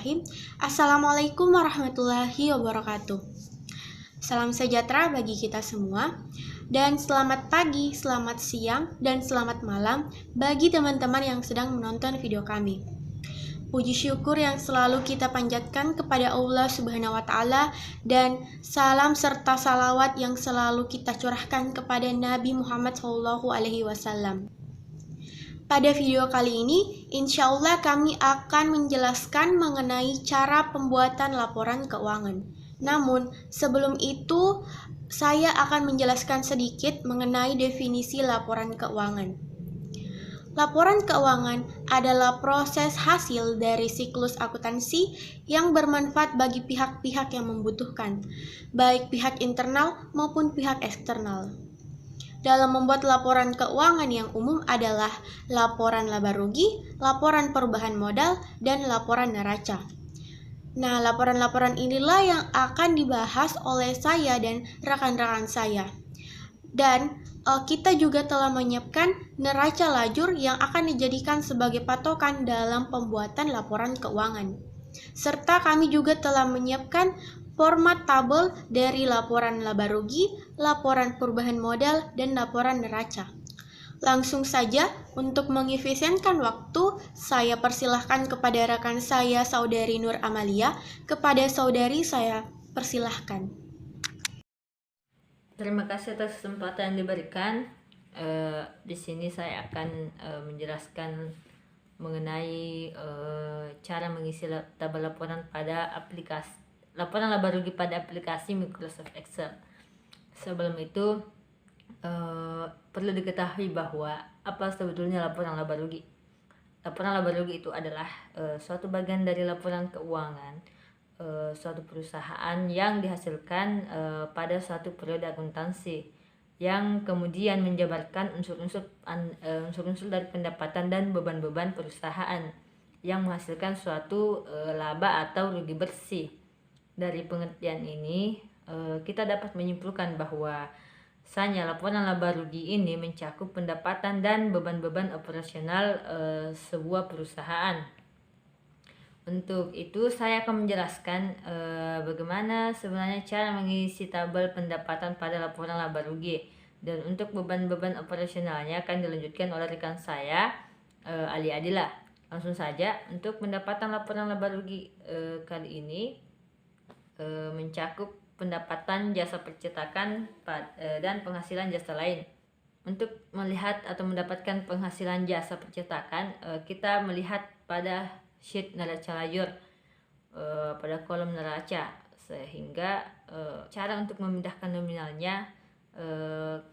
Bismillahirrahmanirrahim. Assalamualaikum warahmatullahi wabarakatuh. Salam sejahtera bagi kita semua. Dan selamat pagi, selamat siang, dan selamat malam bagi teman-teman yang sedang menonton video kami. Puji syukur yang selalu kita panjatkan kepada Allah Subhanahu wa Ta'ala, dan salam serta salawat yang selalu kita curahkan kepada Nabi Muhammad SAW. Pada video kali ini, insya Allah kami akan menjelaskan mengenai cara pembuatan laporan keuangan. Namun, sebelum itu, saya akan menjelaskan sedikit mengenai definisi laporan keuangan. Laporan keuangan adalah proses hasil dari siklus akuntansi yang bermanfaat bagi pihak-pihak yang membutuhkan, baik pihak internal maupun pihak eksternal. Dalam membuat laporan keuangan yang umum adalah laporan laba rugi, laporan perubahan modal, dan laporan neraca. Nah, laporan-laporan inilah yang akan dibahas oleh saya dan rekan-rekan saya. Dan kita juga telah menyiapkan neraca lajur yang akan dijadikan sebagai patokan dalam pembuatan laporan keuangan. Serta kami juga telah menyiapkan format tabel dari laporan laba rugi, laporan perubahan modal, dan laporan neraca. Langsung saja, untuk mengefisienkan waktu, saya persilahkan kepada rekan saya, Saudari Nur Amalia. Kepada saudari saya persilahkan. Terima kasih atas kesempatan yang diberikan. Di sini saya akan menjelaskan mengenai cara mengisi tabel laporan pada aplikasi laporan laba rugi pada aplikasi Microsoft Excel. Sebelum itu perlu diketahui bahwa apa sebetulnya laporan laba rugi. Laporan laba rugi itu adalah suatu bagian dari laporan keuangan suatu perusahaan yang dihasilkan pada suatu periode akuntansi yang kemudian menjabarkan unsur-unsur dari pendapatan dan beban-beban perusahaan yang menghasilkan suatu laba atau rugi bersih. Dari pengertian ini, kita dapat menyimpulkan bahwa sanya laporan laba rugi ini mencakup pendapatan dan beban-beban operasional sebuah perusahaan. Untuk itu, saya akan menjelaskan bagaimana sebenarnya cara mengisi tabel pendapatan pada laporan laba rugi. Dan untuk beban-beban operasionalnya akan dilanjutkan oleh rekan saya, Ali Adila. Langsung saja, untuk pendapatan laporan laba rugi kali ini mencakup pendapatan jasa percetakan dan penghasilan jasa lain. Untuk melihat atau mendapatkan penghasilan jasa percetakan, kita melihat pada sheet neraca lajur pada kolom neraca, sehingga cara untuk memindahkan nominalnya,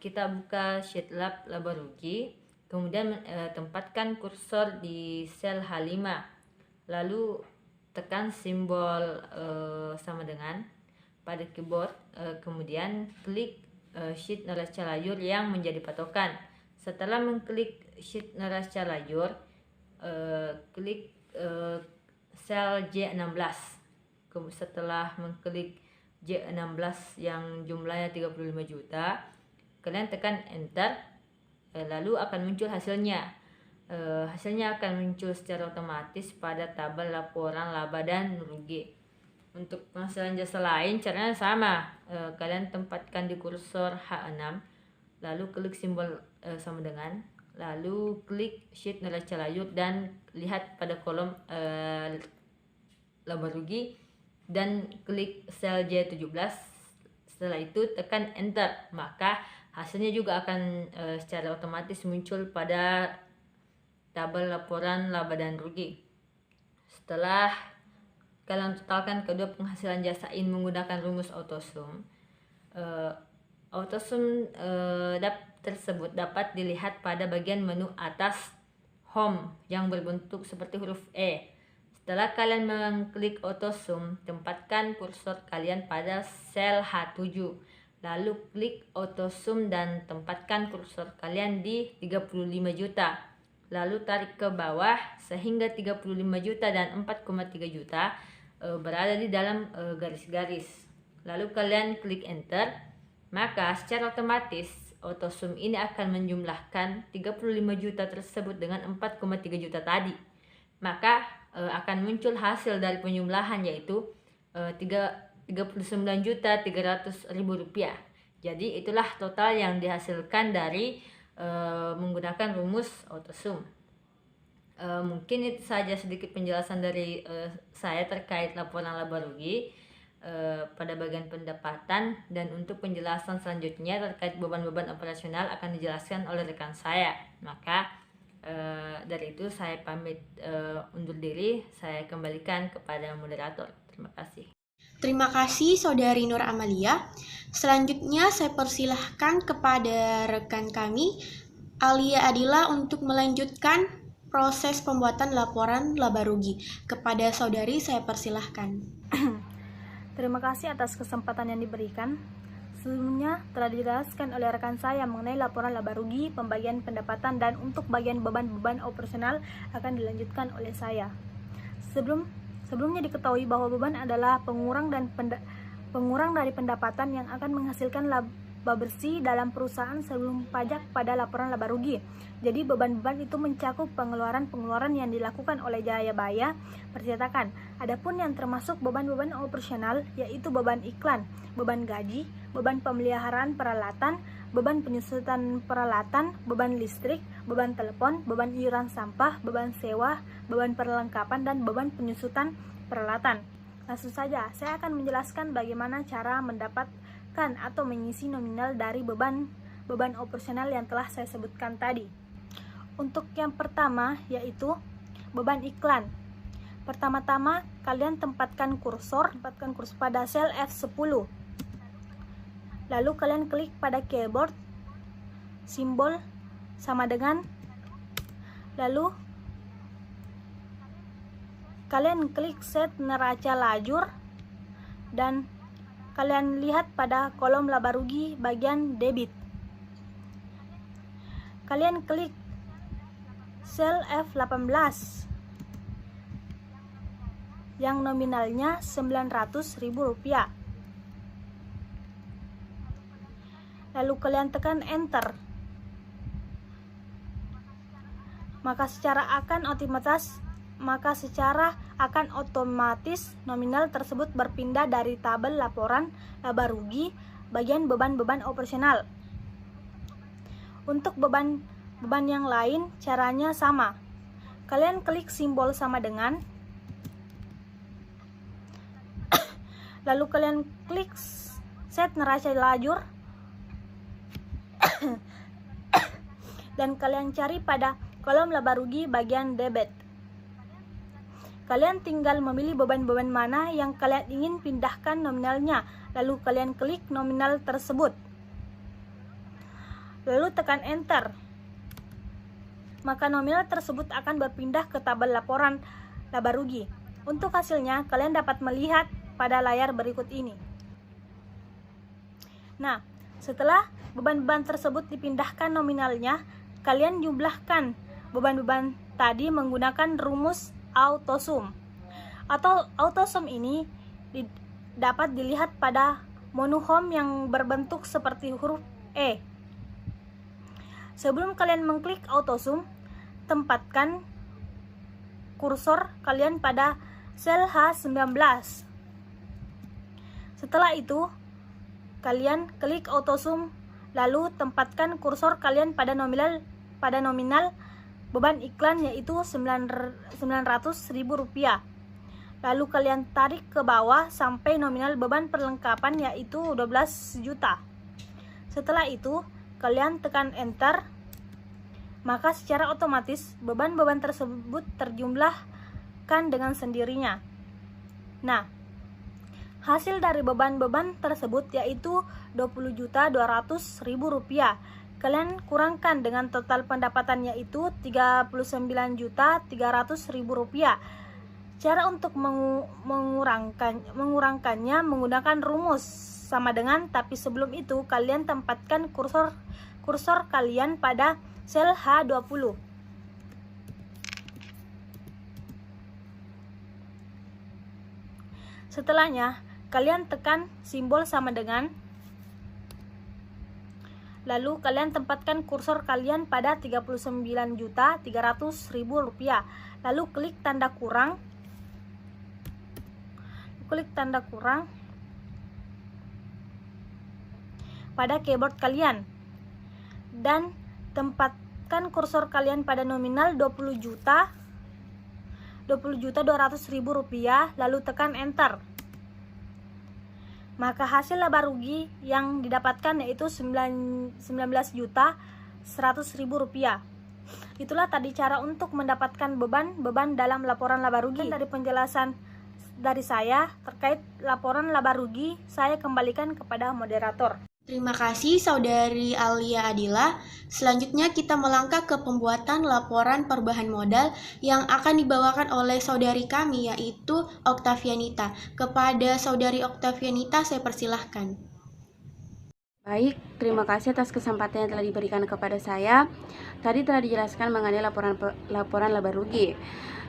kita buka sheet laba rugi, kemudian tempatkan kursor di sel H5, lalu tekan simbol sama dengan pada keyboard, kemudian klik sheet neraca lajur yang menjadi patokan. Setelah mengklik sheet neraca lajur, klik sel J16. Setelah mengklik J16 yang jumlahnya 35 juta, kalian tekan enter, lalu akan muncul hasilnya. Hasilnya akan muncul secara otomatis pada tabel laporan laba dan rugi. Untuk penghasilan jasa lain caranya sama, kalian tempatkan di kursor H6, lalu klik simbol sama dengan, lalu klik sheet neraca lajur dan lihat pada kolom laba rugi dan klik sel J17. Setelah itu tekan enter, maka hasilnya juga akan secara otomatis muncul pada tabel laporan laba dan rugi. Setelah kalian totalkan kedua penghasilan jasa ini menggunakan rumus AutoSum, tersebut dapat dilihat pada bagian menu atas Home yang berbentuk seperti huruf E. Setelah kalian mengklik AutoSum, tempatkan kursor kalian pada sel H7, lalu klik AutoSum dan tempatkan kursor kalian di 35 juta. Lalu tarik ke bawah sehingga 35 juta dan 4,3 juta berada di dalam garis-garis. Lalu kalian klik enter, maka secara otomatis AutoSum ini akan menjumlahkan 35 juta tersebut dengan 4,3 juta tadi. Maka akan muncul hasil dari penjumlahan, yaitu 39.300.000 rupiah. Jadi itulah total yang dihasilkan dari menggunakan rumus autosum. Mungkin itu saja sedikit penjelasan dari saya terkait laporan laba rugi pada bagian pendapatan, dan untuk penjelasan selanjutnya terkait beban-beban operasional akan dijelaskan oleh rekan saya. Maka dari itu saya pamit undur diri, saya kembalikan kepada moderator. Terima kasih. Terima kasih Saudari Nur Amalia. Selanjutnya saya persilahkan kepada rekan kami, Alia Adila, untuk melanjutkan proses pembuatan laporan laba rugi. Kepada Saudari saya persilahkan. Terima kasih atas kesempatan yang diberikan. Sebelumnya telah dijelaskan oleh rekan saya mengenai laporan laba rugi, pembagian pendapatan, dan untuk bagian beban-beban operasional akan dilanjutkan oleh saya. Sebelumnya diketahui bahwa beban adalah pengurang dari pendapatan yang akan menghasilkan laba bersih dalam perusahaan sebelum pajak pada laporan laba rugi. Jadi beban-beban itu mencakup pengeluaran-pengeluaran yang dilakukan oleh Jayabaya Percetakan. Adapun yang termasuk beban-beban operasional yaitu beban iklan, beban gaji, beban pemeliharaan peralatan, beban penyusutan peralatan, beban listrik, beban telepon, beban iuran sampah, beban sewa, beban perlengkapan, dan beban penyusutan peralatan. Langsung saja, saya akan menjelaskan bagaimana cara mendapatkan atau mengisi nominal dari beban operasional yang telah saya sebutkan tadi. Untuk yang pertama yaitu beban iklan. Pertama-tama kalian tempatkan kursor pada sel F10. Lalu kalian klik pada keyboard simbol sama dengan, lalu kalian klik set neraca lajur dan kalian lihat pada kolom laba rugi bagian debit. Kalian klik sel F18 yang nominalnya Rp900.000. Lalu kalian tekan enter. Maka secara akan otomatis nominal tersebut berpindah dari tabel laporan laba rugi bagian beban-beban operasional. Untuk beban yang lain caranya sama. Kalian klik simbol sama dengan, lalu kalian klik set neraca lajur dan kalian cari pada kolom laba rugi bagian debit. Kalian tinggal memilih beban-beban mana yang kalian ingin pindahkan nominalnya, lalu kalian klik nominal tersebut. Lalu tekan enter. Maka nominal tersebut akan berpindah ke tabel laporan laba rugi. Untuk hasilnya, kalian dapat melihat pada layar berikut ini. Nah, setelah beban-beban tersebut dipindahkan nominalnya, kalian jumlahkan beban-beban tadi menggunakan rumus autosum. Atau autosum ini dapat dilihat pada menu home yang berbentuk seperti huruf E. Sebelum kalian mengklik autosum, tempatkan kursor kalian pada sel H19. Setelah itu, kalian klik autosum, lalu tempatkan kursor kalian pada nominal beban iklan yaitu Rp900.000. Lalu kalian tarik ke bawah sampai nominal beban perlengkapan yaitu 12 juta. Setelah itu, kalian tekan enter. Maka secara otomatis beban-beban tersebut terjumlahkan dengan sendirinya. Nah, hasil dari beban-beban tersebut yaitu Rp20.200.000. Kalian kurangkan dengan total pendapatan yaitu Rp39.300.000. Cara untuk mengurangkannya menggunakan rumus sama dengan, tapi sebelum itu kalian tempatkan kursor kalian pada sel H20. Setelahnya, kalian tekan simbol sama dengan, Lalu kalian tempatkan kursor kalian pada 39.300.000 rupiah. Lalu klik tanda kurang. Pada keyboard kalian. Dan tempatkan kursor kalian pada nominal 20.200.000 rupiah, lalu tekan enter. Maka hasil laba rugi yang didapatkan yaitu 19.100.000 rupiah. Itulah tadi cara untuk mendapatkan beban dalam laporan laba rugi. Dan dari penjelasan dari saya terkait laporan laba rugi, saya kembalikan kepada moderator. Terima kasih Saudari Alia Adila. Selanjutnya kita melangkah ke pembuatan laporan perubahan modal yang akan dibawakan oleh saudari kami, yaitu Oktavianita. Kepada Saudari Oktavianita saya persilahkan. Baik, terima kasih atas kesempatan yang telah diberikan kepada saya. Tadi telah dijelaskan mengenai laporan laba rugi.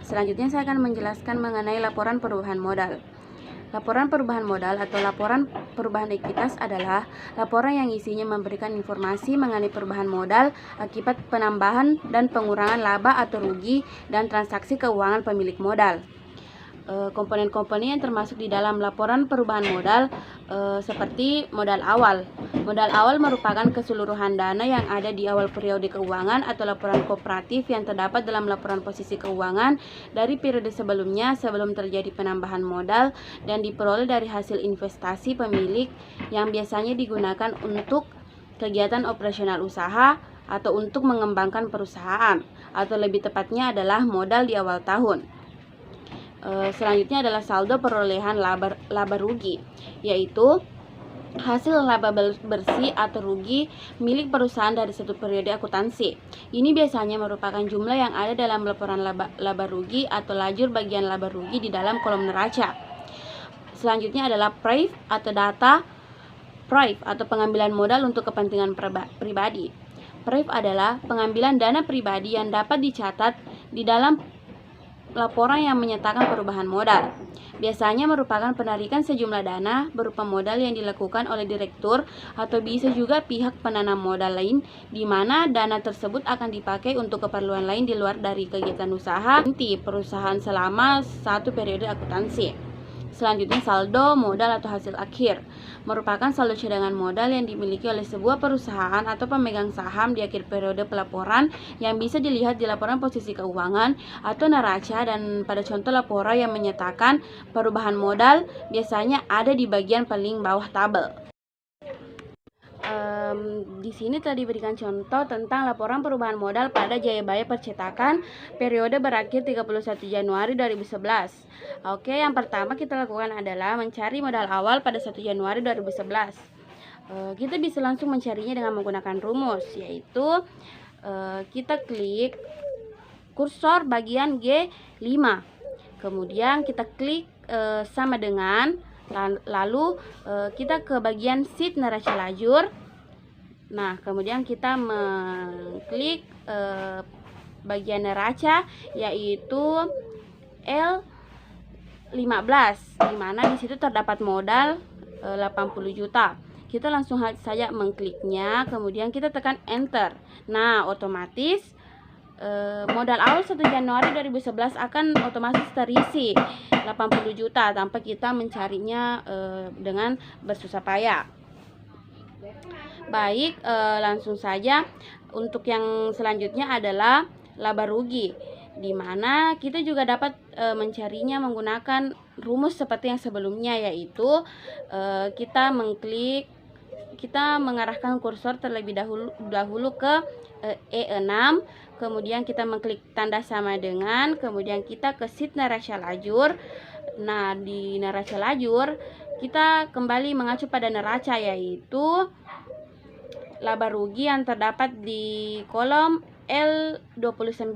Selanjutnya saya akan menjelaskan mengenai laporan perubahan modal. Laporan perubahan modal atau laporan perubahan ekuitas adalah laporan yang isinya memberikan informasi mengenai perubahan modal akibat penambahan dan pengurangan laba atau rugi dan transaksi keuangan pemilik modal. Komponen-komponen yang termasuk di dalam laporan perubahan modal seperti modal awal. Modal awal merupakan keseluruhan dana yang ada di awal periode keuangan atau laporan kooperatif yang terdapat dalam laporan posisi keuangan dari periode sebelumnya sebelum terjadi penambahan modal dan diperoleh dari hasil investasi pemilik yang biasanya digunakan untuk kegiatan operasional usaha atau untuk mengembangkan perusahaan, atau lebih tepatnya adalah modal di awal tahun. Selanjutnya adalah saldo perolehan laba rugi, yaitu hasil laba bersih atau rugi milik perusahaan dari satu periode akuntansi. Ini biasanya merupakan jumlah yang ada dalam laporan laba rugi atau lajur bagian laba rugi di dalam kolom neraca. Selanjutnya adalah PRIV atau data PRIV atau pengambilan modal untuk kepentingan pribadi. PRIV adalah pengambilan dana pribadi yang dapat dicatat di dalam laporan yang menyatakan perubahan modal. Biasanya merupakan penarikan sejumlah dana berupa modal yang dilakukan oleh direktur atau bisa juga pihak penanam modal lain, di mana dana tersebut akan dipakai untuk keperluan lain di luar dari kegiatan usaha inti perusahaan selama satu periode akuntansi. Selanjutnya saldo modal atau hasil akhir merupakan saldo cadangan modal yang dimiliki oleh sebuah perusahaan atau pemegang saham di akhir periode pelaporan yang bisa dilihat di laporan posisi keuangan atau neraca, dan pada contoh laporan yang menyatakan perubahan modal biasanya ada di bagian paling bawah tabel. Di sini telah diberikan contoh tentang laporan perubahan modal pada Jayabaya Percetakan periode berakhir 31 Januari 2011. Oke, yang pertama kita lakukan adalah mencari modal awal pada 1 Januari 2011. Kita bisa langsung mencarinya dengan menggunakan rumus, yaitu kita klik kursor bagian G5. Kemudian kita klik sama dengan, lalu kita ke bagian sheet neraca lajur. Nah, kemudian kita mengklik bagian neraca, yaitu L15, di mana di situ terdapat modal 80 juta. Kita langsung saja mengkliknya, kemudian kita tekan enter. Nah, otomatis modal awal 1 Januari 2011 akan otomatis terisi 80 juta tanpa kita mencarinya dengan bersusah payah. Baik, langsung saja untuk yang selanjutnya adalah laba rugi, di mana kita juga dapat mencarinya menggunakan rumus seperti yang sebelumnya, yaitu kita mengarahkan kursor terlebih dahulu ke E6, kemudian kita mengklik tanda sama dengan, kemudian kita ke sheet neraca lajur. Nah, di neraca lajur kita kembali mengacu pada neraca, yaitu laba rugi yang terdapat di kolom L29.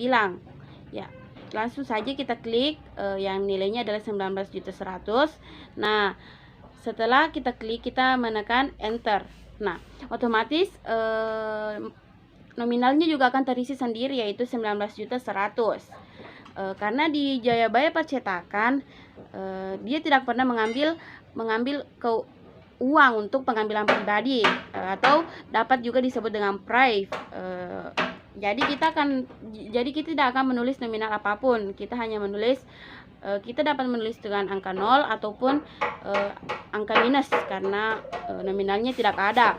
Ya, langsung saja kita klik yang nilainya adalah 19.100.000. Nah, setelah kita klik, kita menekan enter. Nah, otomatis nominalnya juga akan terisi sendiri, yaitu 19.100.000. Karena di Jayabaya Percetakan dia tidak pernah mengambil uang untuk pengambilan pribadi atau dapat juga disebut dengan prive. Jadi kita tidak akan menulis nominal apapun. Kita hanya menulis kita dapat menulis dengan angka 0 ataupun angka minus karena nominalnya tidak ada.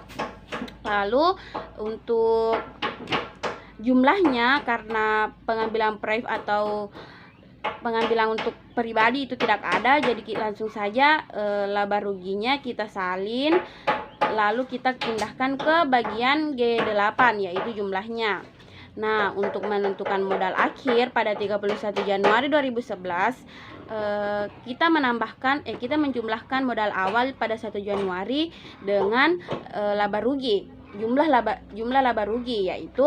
Lalu untuk jumlahnya, karena pengambilan prive atau pengambilan untuk pribadi itu tidak ada, jadi langsung saja laba ruginya kita salin, lalu kita pindahkan ke bagian G8 yaitu jumlahnya. Nah, untuk menentukan modal akhir pada 31 Januari 2011 kita menjumlahkan modal awal pada 1 Januari dengan laba rugi. Jumlah laba rugi yaitu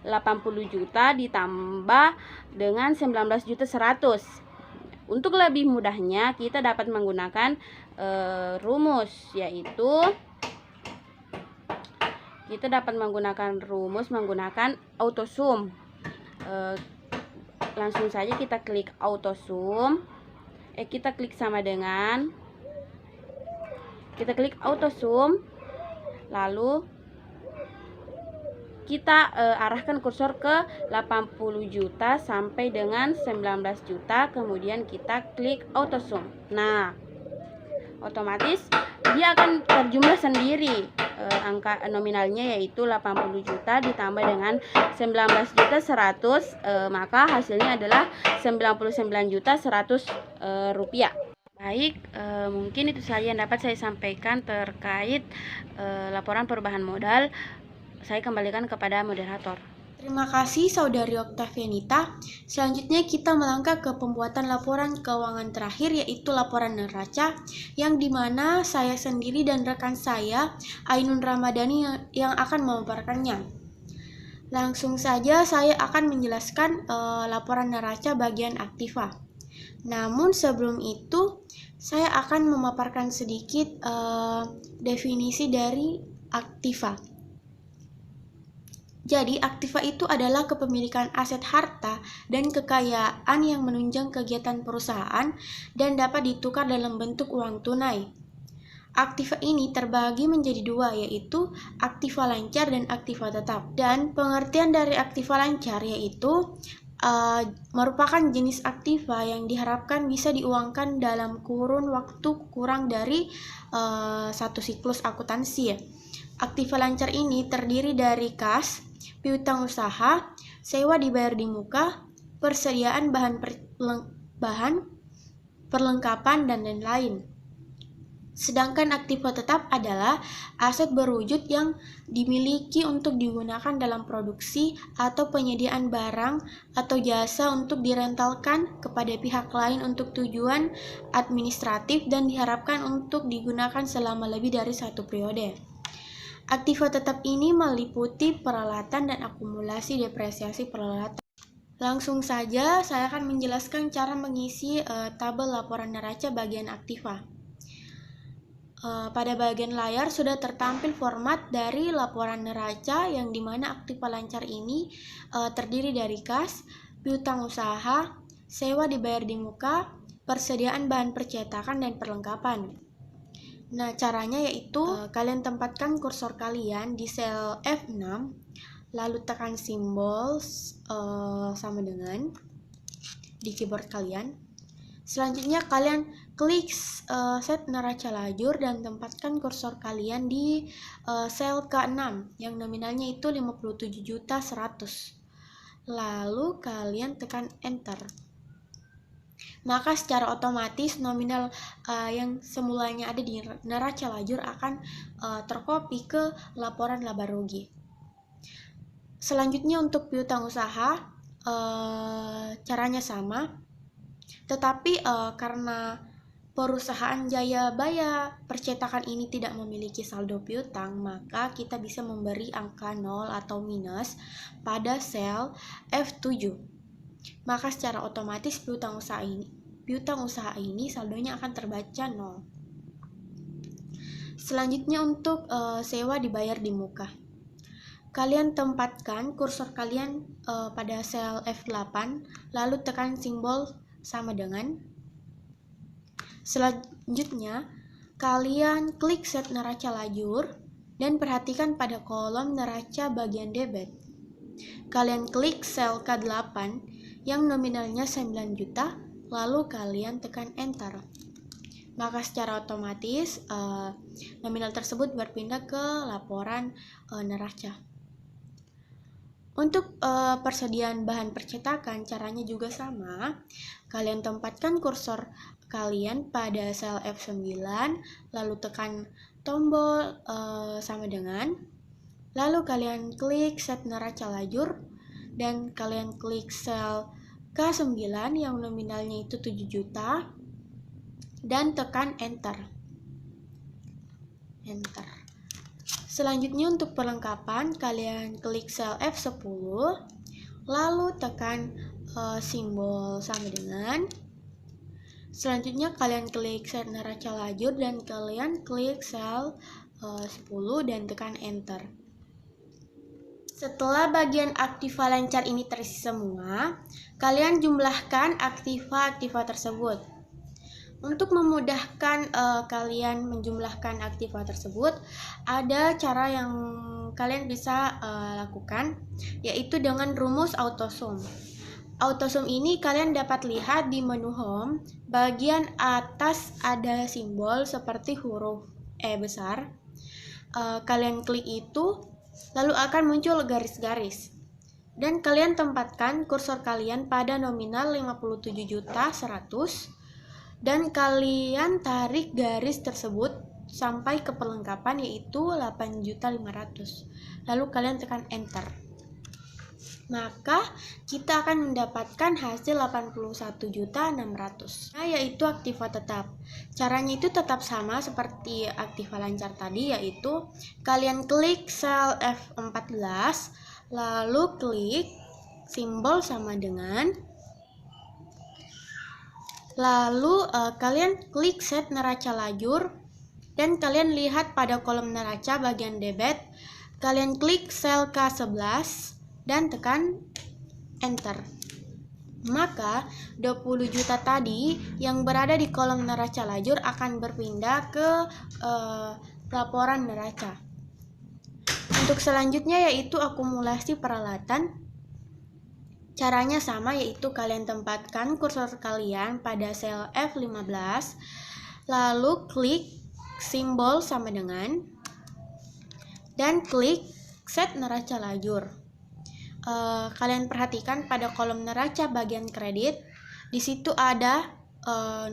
80 juta ditambah dengan 19.100.000. Untuk lebih mudahnya kita dapat menggunakan rumus, yaitu kita dapat menggunakan auto sum. Langsung saja kita klik auto sum. Kita klik sama dengan, kita klik auto sum, lalu kita arahkan kursor ke 80 juta sampai dengan 19 juta, kemudian kita klik auto sum. Nah, otomatis dia akan terjumlah sendiri angka nominalnya, yaitu 80 juta ditambah dengan 19.100.000, maka hasilnya adalah 99.100.000 rupiah. Baik, mungkin itu saja yang dapat saya sampaikan terkait laporan perubahan modal. Saya kembalikan kepada moderator. Terima kasih Saudari Oktavianita. Selanjutnya kita melangkah ke pembuatan laporan keuangan terakhir, yaitu laporan neraca, yang dimana saya sendiri dan rekan saya, Ainun Ramadhani, yang akan memaparkannya. Langsung saja saya akan menjelaskan laporan neraca bagian aktiva. Namun sebelum itu, saya akan memaparkan sedikit definisi dari aktiva. Jadi, aktiva itu adalah kepemilikan aset harta dan kekayaan yang menunjang kegiatan perusahaan dan dapat ditukar dalam bentuk uang tunai. Aktiva ini terbagi menjadi dua, yaitu aktiva lancar dan aktiva tetap. Dan pengertian dari aktiva lancar yaitu merupakan jenis aktiva yang diharapkan bisa diuangkan dalam kurun waktu kurang dari satu siklus akuntansi. Aktiva lancar ini terdiri dari kas, piutang usaha, sewa dibayar di muka, persediaan bahan perlengkapan, dan lain-lain. Sedangkan aktiva tetap adalah aset berwujud yang dimiliki untuk digunakan dalam produksi atau penyediaan barang atau jasa untuk direntalkan kepada pihak lain untuk tujuan administratif dan diharapkan untuk digunakan selama lebih dari satu periode. Aktiva tetap ini meliputi peralatan dan akumulasi depresiasi peralatan. Langsung saja saya akan menjelaskan cara mengisi tabel laporan neraca bagian aktiva. Pada bagian layar sudah tertampil format dari laporan neraca, yang dimana aktiva lancar ini terdiri dari kas, piutang usaha, sewa dibayar di muka, persediaan bahan percetakan, dan perlengkapan. Nah, caranya yaitu kalian tempatkan kursor kalian di sel F6, lalu tekan simbol sama dengan di keyboard kalian. Selanjutnya kalian klik set neraca lajur dan tempatkan kursor kalian di sel ke-6 yang nominalnya itu 57.100.000. Lalu kalian tekan enter. Maka secara otomatis nominal yang semulanya ada di neraca lajur akan terkopi ke laporan laba rugi. Selanjutnya untuk piutang usaha caranya sama, tetapi karena perusahaan Jayabaya Percetakan ini tidak memiliki saldo piutang, maka kita bisa memberi angka 0 atau minus pada sel F7. Maka secara otomatis piutang usaha ini saldonya akan terbaca 0. Selanjutnya untuk sewa dibayar di muka. Kalian tempatkan kursor kalian pada sel F8, lalu tekan simbol sama dengan. Selanjutnya kalian klik set neraca lajur dan perhatikan pada kolom neraca bagian debit. Kalian klik sel K8 yang nominalnya 9 juta, lalu kalian tekan enter. Maka secara otomatis nominal tersebut berpindah ke laporan neraca. Untuk persediaan bahan percetakan caranya juga sama. Kalian tempatkan kursor kalian pada sel F9, lalu tekan tombol sama dengan, lalu kalian klik set neraca lajur dan kalian klik sel K9 yang nominalnya itu 7 juta dan tekan enter. Selanjutnya untuk perlengkapan kalian klik sel F10 lalu tekan simbol sama dengan. Selanjutnya kalian klik set neraca lajur dan kalian klik sel 10 dan tekan enter. Setelah bagian aktiva lancar ini terisi semua, kalian jumlahkan aktiva tersebut. Untuk memudahkan kalian menjumlahkan aktiva tersebut, ada cara yang kalian bisa lakukan, yaitu dengan rumus autosum. Autosum ini kalian dapat lihat di menu home, bagian atas ada simbol seperti huruf E besar. Kalian klik itu, lalu akan muncul garis-garis. Dan kalian tempatkan kursor kalian pada nominal 57.100.000 dan kalian tarik garis tersebut sampai ke perlengkapan yaitu 8.500.000. Lalu kalian tekan enter. Maka kita akan mendapatkan hasil 81.600.000. Nah, yaitu aktiva tetap. Caranya itu tetap sama seperti aktiva lancar tadi, yaitu kalian klik sel F14, lalu klik simbol sama dengan, lalu kalian klik set neraca lajur dan kalian lihat pada kolom neraca bagian debit, kalian klik sel K11 dan tekan enter. Maka 20 juta tadi yang berada di kolom neraca lajur akan berpindah ke laporan neraca. Untuk selanjutnya yaitu akumulasi peralatan. Caranya sama, yaitu kalian tempatkan kursor kalian pada sel F15, lalu klik simbol sama dengan dan klik set neraca lajur. Kalian perhatikan pada kolom neraca bagian kredit, di situ ada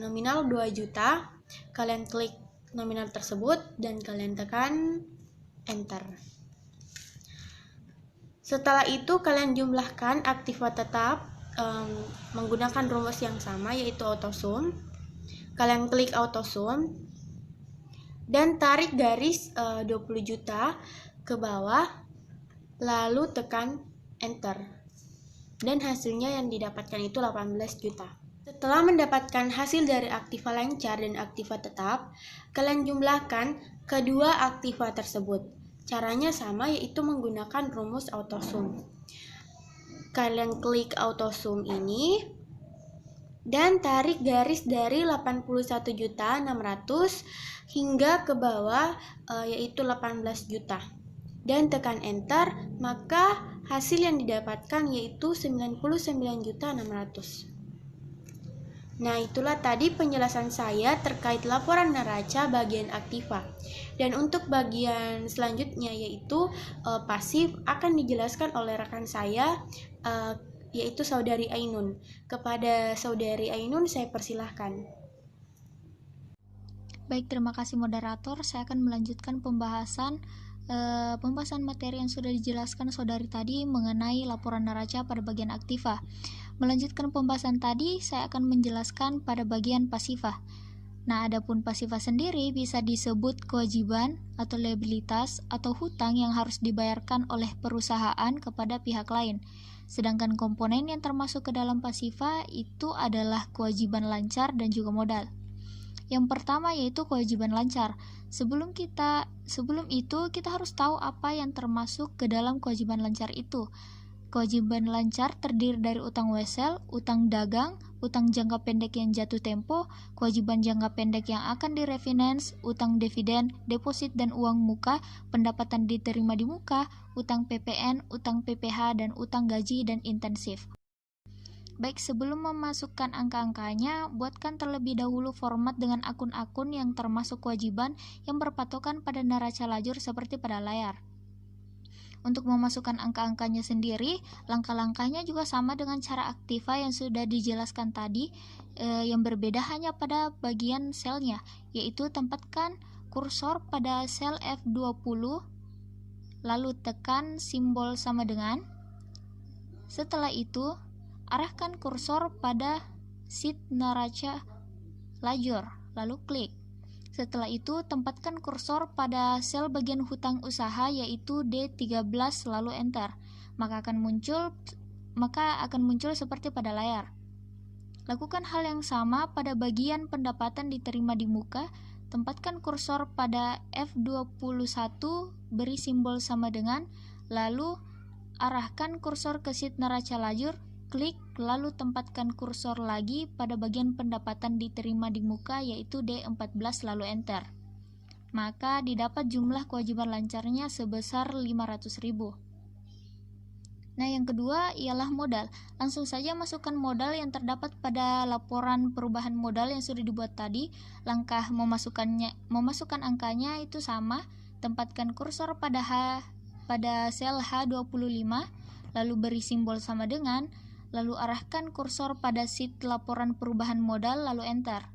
nominal 2 juta. Kalian klik nominal tersebut dan kalian tekan enter. Setelah itu kalian jumlahkan aktiva tetap menggunakan rumus yang sama, yaitu autosum. Kalian klik autosum dan tarik garis 20 juta ke bawah, lalu tekan enter, dan hasilnya yang didapatkan itu 18 juta. Setelah mendapatkan hasil dari aktiva lancar dan aktiva tetap, kalian jumlahkan kedua aktiva tersebut. Caranya sama, yaitu menggunakan rumus autosum. Kalian klik autosum ini dan tarik garis dari 81.600.000 hingga ke bawah yaitu 18 juta. Dan tekan enter, maka hasil yang didapatkan yaitu 99.600.000. Nah, itulah tadi penjelasan saya terkait laporan neraca bagian aktiva. Dan untuk bagian selanjutnya yaitu pasif akan dijelaskan oleh rekan saya yaitu Saudari Ainun. Kepada Saudari Ainun saya persilahkan. Baik, terima kasih moderator. Saya akan melanjutkan pembahasan materi yang sudah dijelaskan saudari tadi mengenai laporan neraca pada bagian aktiva. Melanjutkan pembahasan tadi, saya akan menjelaskan pada bagian pasifa. Nah, adapun pasifa sendiri bisa disebut kewajiban atau liabilitas atau hutang yang harus dibayarkan oleh perusahaan kepada pihak lain. Sedangkan komponen yang termasuk ke dalam pasifa itu adalah kewajiban lancar dan juga modal. Yang pertama yaitu kewajiban lancar. Sebelum itu kita harus tahu apa yang termasuk ke dalam kewajiban lancar itu. Kewajiban lancar terdiri dari utang wesel, utang dagang, utang jangka pendek yang jatuh tempo, kewajiban jangka pendek yang akan direfinance, utang dividen, deposit dan uang muka, pendapatan diterima di muka, utang PPN, utang PPH, dan utang gaji dan intensif. Baik, sebelum memasukkan angka-angkanya, buatkan terlebih dahulu format dengan akun-akun yang termasuk kewajiban yang berpatokan pada neraca lajur seperti pada layar. Untuk memasukkan angka-angkanya sendiri, langkah-langkahnya juga sama dengan cara aktiva yang sudah dijelaskan tadi, yang berbeda hanya pada bagian selnya, yaitu tempatkan kursor pada sel F20, lalu tekan simbol sama dengan. Setelah itu, arahkan kursor pada sheet neraca lajur, lalu klik. Setelah itu, tempatkan kursor pada sel bagian hutang usaha yaitu D13 lalu enter. Maka akan muncul seperti pada layar. Lakukan hal yang sama pada bagian pendapatan diterima di muka. Tempatkan kursor pada F21, beri simbol sama dengan, lalu arahkan kursor ke sheet neraca lajur, klik, lalu tempatkan kursor lagi pada bagian pendapatan diterima di muka yaitu D14 lalu enter. Maka didapat jumlah kewajiban lancarnya sebesar 500.000. Nah, yang kedua ialah modal. Langsung saja masukkan modal yang terdapat pada laporan perubahan modal yang sudah dibuat tadi. Langkah memasukkan angkanya itu sama. Tempatkan kursor pada sel H25, lalu beri simbol sama dengan, lalu arahkan kursor pada sheet laporan perubahan modal, lalu enter.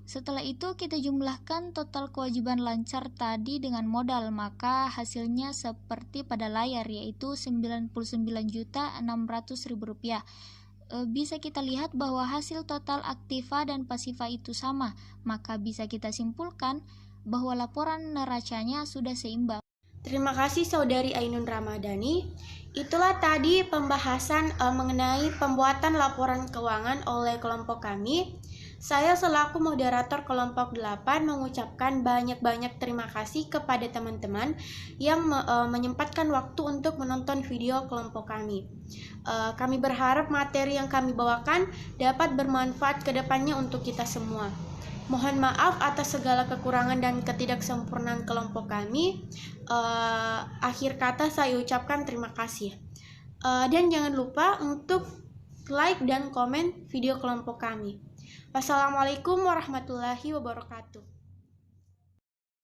Setelah itu kita jumlahkan total kewajiban lancar tadi dengan modal, maka hasilnya seperti pada layar yaitu Rp99.600.000. Bisa kita lihat bahwa hasil total aktiva dan pasiva itu sama, maka bisa kita simpulkan bahwa laporan neracanya sudah seimbang. Terima kasih Saudari Ainun Ramadhani. Itulah tadi pembahasan mengenai pembuatan laporan keuangan oleh kelompok kami. Saya selaku moderator kelompok 8 mengucapkan banyak-banyak terima kasih kepada teman-teman yang menyempatkan waktu untuk menonton video kelompok kami. Kami berharap materi yang kami bawakan dapat bermanfaat ke depannya untuk kita semua. Mohon maaf atas segala kekurangan dan ketidaksempurnaan kelompok kami. Akhir kata saya ucapkan terima kasih. Dan jangan lupa untuk like dan komen video kelompok kami. Wassalamualaikum warahmatullahi wabarakatuh.